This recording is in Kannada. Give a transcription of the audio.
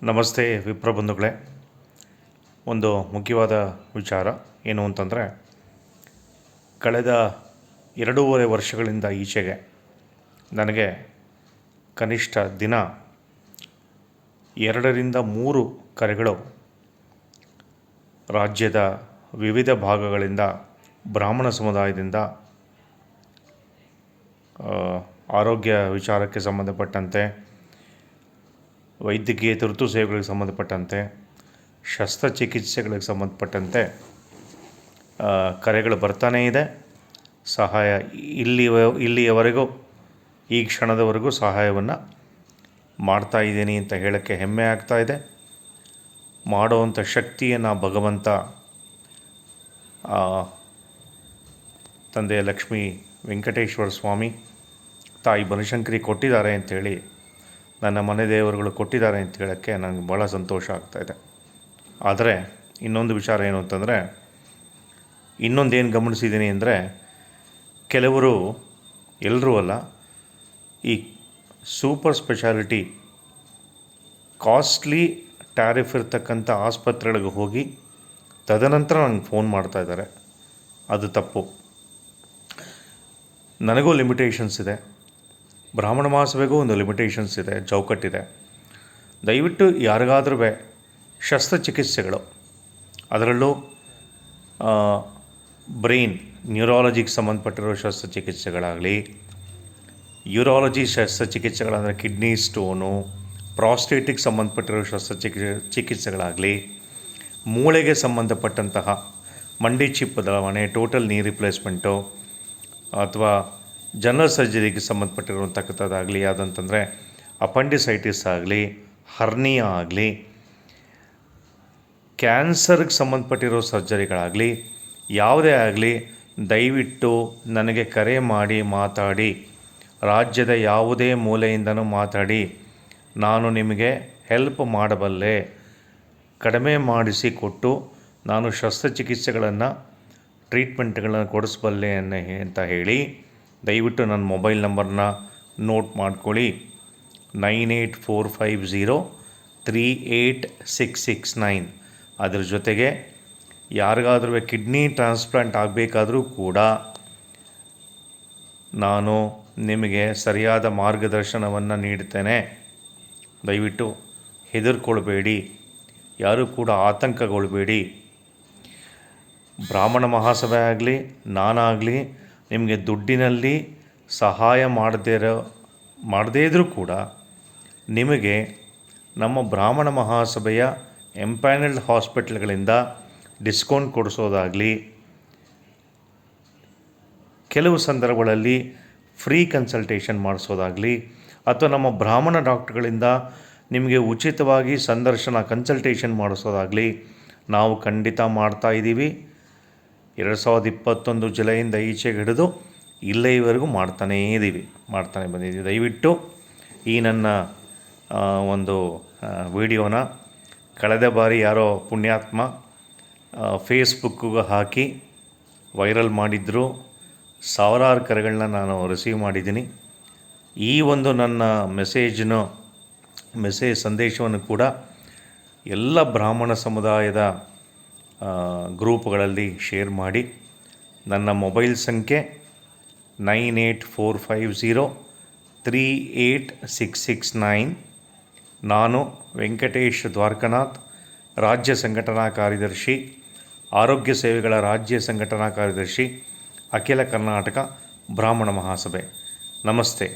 ನಮಸ್ತೆ ವಿಪ್ರ ಬಂಧುಗಳೇ. ಒಂದು ಮುಖ್ಯವಾದ ವಿಚಾರ ಏನು ಅಂತಂದರೆ, ಕಳೆದ 2.5 ವರ್ಷಗಳಿಂದ ಈಚೆಗೆ ನನಗೆ ಕನಿಷ್ಠ ದಿನ 2ರಿಂದ 3 ಕರೆಗಳು ರಾಜ್ಯದ ವಿವಿಧ ಭಾಗಗಳಿಂದ ಬ್ರಾಹ್ಮಣ ಸಮುದಾಯದಿಂದ ಆರೋಗ್ಯ ವಿಚಾರಕ್ಕೆ ಸಂಬಂಧಪಟ್ಟಂತೆ, ವೈದ್ಯಕೀಯ ತುರ್ತು ಸೇವೆಗಳಿಗೆ ಸಂಬಂಧಪಟ್ಟಂತೆ, ಶಸ್ತ್ರಚಿಕಿತ್ಸೆಗಳಿಗೆ ಸಂಬಂಧಪಟ್ಟಂತೆ ಕರೆಗಳು ಬರ್ತಾನೇ ಇದೆ. ಸಹಾಯ ಇಲ್ಲಿಯವರೆಗೂ ಈ ಕ್ಷಣದವರೆಗೂ ಸಹಾಯವನ್ನು ಮಾಡ್ತಾಯಿದ್ದೀನಿ ಅಂತ ಹೇಳೋಕ್ಕೆ ಹೆಮ್ಮೆ ಆಗ್ತಾಯಿದೆ. ಮಾಡುವಂಥ ಶಕ್ತಿಯನ್ನು ಭಗವಂತ ತಂದೆ ಲಕ್ಷ್ಮೀ ವೆಂಕಟೇಶ್ವರ ಸ್ವಾಮಿ, ತಾಯಿ ಬನಶಂಕರಿ ಕೊಟ್ಟಿದ್ದಾರೆ ಅಂಥೇಳಿ, ನನ್ನ ಮನೆ ದೇವರುಗಳು ಕೊಟ್ಟಿದ್ದಾರೆ ಅಂತ ಹೇಳೋಕ್ಕೆ ನನಗೆ ಭಾಳ ಸಂತೋಷ ಆಗ್ತಾಯಿದೆ. ಆದರೆ ಇನ್ನೊಂದು ವಿಚಾರ ಏನು ಅಂತಂದರೆ, ಇನ್ನೊಂದೇನು ಗಮನಿಸಿದ್ದೀನಿ ಅಂದರೆ, ಕೆಲವರು, ಎಲ್ಲರೂ ಅಲ್ಲ, ಈ ಸೂಪರ್ ಸ್ಪೆಷಾಲಿಟಿ ಕಾಸ್ಟ್ಲಿ ಟ್ಯಾರಿಫ್ ಇರ್ತಕ್ಕಂಥ ಆಸ್ಪತ್ರೆಗಳಿಗೆ ಹೋಗಿ ತದನಂತರ ನನಗೆ ಫೋನ್ ಮಾಡ್ತಾಯಿದ್ದಾರೆ. ಅದು ತಪ್ಪು. ನನಗೂ ಲಿಮಿಟೇಷನ್ಸ್ ಇದೆ, ಬ್ರಾಹ್ಮಣ ಮಹಾಸಭೆಗೂ ಒಂದು ಲಿಮಿಟೇಷನ್ಸ್ ಇದೆ, ಚೌಕಟ್ಟಿದೆ. ದಯವಿಟ್ಟು ಯಾರಿಗಾದ್ರೂ ಶಸ್ತ್ರಚಿಕಿತ್ಸೆಗಳು, ಅದರಲ್ಲೂ ಬ್ರೈನ್ ನ್ಯೂರಾಲಜಿಗೆ ಸಂಬಂಧಪಟ್ಟಿರೋ ಶಸ್ತ್ರಚಿಕಿತ್ಸೆಗಳಾಗಲಿ, ಯೂರಾಲಜಿ ಶಸ್ತ್ರಚಿಕಿತ್ಸೆಗಳಂದರೆ ಕಿಡ್ನಿ ಸ್ಟೋನು, ಪ್ರಾಸ್ಟೇಟಿಗೆ ಸಂಬಂಧಪಟ್ಟಿರೋ ಚಿಕಿತ್ಸೆಗಳಾಗಲಿ, ಮೂಳೆಗೆ ಸಂಬಂಧಪಟ್ಟಂತಹ ಮಂಡಿ ಚಿಪ್ ಬದಲಾವಣೆ, ಟೋಟಲ್ ನೀ ರಿಪ್ಲೇಸ್ಮೆಂಟು, ಅಥವಾ ಜನರಲ್ ಸರ್ಜರಿಗೆ ಸಂಬಂಧಪಟ್ಟಿರುವಂಥದ್ದಾಗಲಿ, ಯಾವುದಂತಂದರೆ ಅಪೆಂಡಿಸೈಟಿಸ್ ಆಗಲಿ, ಹರ್ನಿಯಾ ಆಗಲಿ, ಕ್ಯಾನ್ಸರ್ಗೆ ಸಂಬಂಧಪಟ್ಟಿರೋ ಸರ್ಜರಿಗಳಾಗಲಿ, ಯಾವುದೇ ಆಗಲಿ, ದಯವಿಟ್ಟು ನನಗೆ ಕರೆ ಮಾಡಿ ಮಾತಾಡಿ. ರಾಜ್ಯದ ಯಾವುದೇ ಮೂಲೆಯಿಂದನೂ ಮಾತಾಡಿ, ನಾನು ನಿಮಗೆ ಹೆಲ್ಪ್ ಮಾಡಬಲ್ಲೆ. ಕಡಿಮೆ ಮಾಡಿಸಿ ಕೊಟ್ಟು ನಾನು ಶಸ್ತ್ರಚಿಕಿತ್ಸೆಗಳನ್ನು, ಟ್ರೀಟ್ಮೆಂಟ್ಗಳನ್ನು ಕೊಡಿಸಬಲ್ಲೆ ಅಂತ ಹೇಳಿ ದಯವಿಟ್ಟು ನನ್ನ ಮೊಬೈಲ್ ನಂಬರ್ನ ನೋಟ್ ಮಾಡ್ಕೊಳ್ಳಿ. 9845038669. ಅದ್ರ ಜೊತೆಗೆ ಯಾರಿಗಾದ್ರೂ ಕಿಡ್ನಿ ಟ್ರಾನ್ಸ್ಪ್ಲಾಂಟ್ ಆಗಬೇಕಾದ್ರೂ ಕೂಡ ನಾನು ನಿಮಗೆ ಸರಿಯಾದ ಮಾರ್ಗದರ್ಶನವನ್ನು ನೀಡ್ತೇನೆ. ದಯವಿಟ್ಟು ಹೆದರ್ಕೊಳ್ಬೇಡಿ, ಯಾರೂ ಕೂಡ ಆತಂಕಗೊಳ್ಬೇಡಿ. ಬ್ರಾಹ್ಮಣ ಮಹಾಸಭೆ ಆಗಲಿ, ನಾನಾಗಲಿ ನಿಮಗೆ ದುಡ್ಡಿನಲ್ಲಿ ಸಹಾಯ ಮಾಡದೇ ಇದ್ದರೂ ಕೂಡ ನಿಮಗೆ ನಮ್ಮ ಬ್ರಾಹ್ಮಣ ಮಹಾಸಭೆಯ ಎಂಪ್ಯಾನಲ್ಡ್ ಹಾಸ್ಪಿಟಲ್ಗಳಿಂದ ಡಿಸ್ಕೌಂಟ್ ಕೊಡಿಸೋದಾಗಲಿ, ಕೆಲವು ಸಂದರ್ಭಗಳಲ್ಲಿ ಫ್ರೀ ಕನ್ಸಲ್ಟೇಷನ್ ಮಾಡಿಸೋದಾಗಲಿ, ಅಥವಾ ನಮ್ಮ ಬ್ರಾಹ್ಮಣ ಡಾಕ್ಟ್ರುಗಳಿಂದ ನಿಮಗೆ ಉಚಿತವಾಗಿ ಕನ್ಸಲ್ಟೇಷನ್ ಮಾಡಿಸೋದಾಗಲಿ ನಾವು ಖಂಡಿತ ಮಾಡ್ತಾಯಿದ್ದೀವಿ. 2021 ಜುಲೈಯಿಂದ ಈಚೆಗೆ ಹಿಡಿದು ಇಲ್ಲಿವರೆಗೂ ಮಾಡ್ತಾನೇ ಬಂದಿದ್ದೀವಿ. ದಯವಿಟ್ಟು ಈ ನನ್ನ ಒಂದು ವಿಡಿಯೋನ ಕಳೆದ ಬಾರಿ ಯಾರೋ ಪುಣ್ಯಾತ್ಮ ಫೇಸ್ಬುಕ್ಕಿಗೆ ಹಾಕಿ ವೈರಲ್ ಮಾಡಿದ್ರು. ಸಾವಿರಾರು ಕರೆಗಳನ್ನ ನಾನು ರಿಸೀವ್ ಮಾಡಿದ್ದೀನಿ. ಈ ಒಂದು ನನ್ನ ಸಂದೇಶವನ್ನು ಕೂಡ ಎಲ್ಲ ಬ್ರಾಹ್ಮಣ ಸಮುದಾಯದ ಗ್ರೂಪ್ಗಳಲ್ಲಿ ಶೇರ್ ಮಾಡಿ. ನನ್ನ ಮೊಬೈಲ್ ಸಂಖ್ಯೆ 9845038669. ನಾನು ವೆಂಕಟೇಶ್ ದ್ವಾರಕನಾಥ್, ರಾಜ್ಯ ಸಂಘಟನಾ ಕಾರ್ಯದರ್ಶಿ, ಆರೋಗ್ಯ ಸೇವೆಗಳ ರಾಜ್ಯ ಸಂಘಟನಾ ಕಾರ್ಯದರ್ಶಿ, ಅಖಿಲ ಕರ್ನಾಟಕ ಬ್ರಾಹ್ಮಣ ಮಹಾಸಭೆ. ನಮಸ್ತೆ.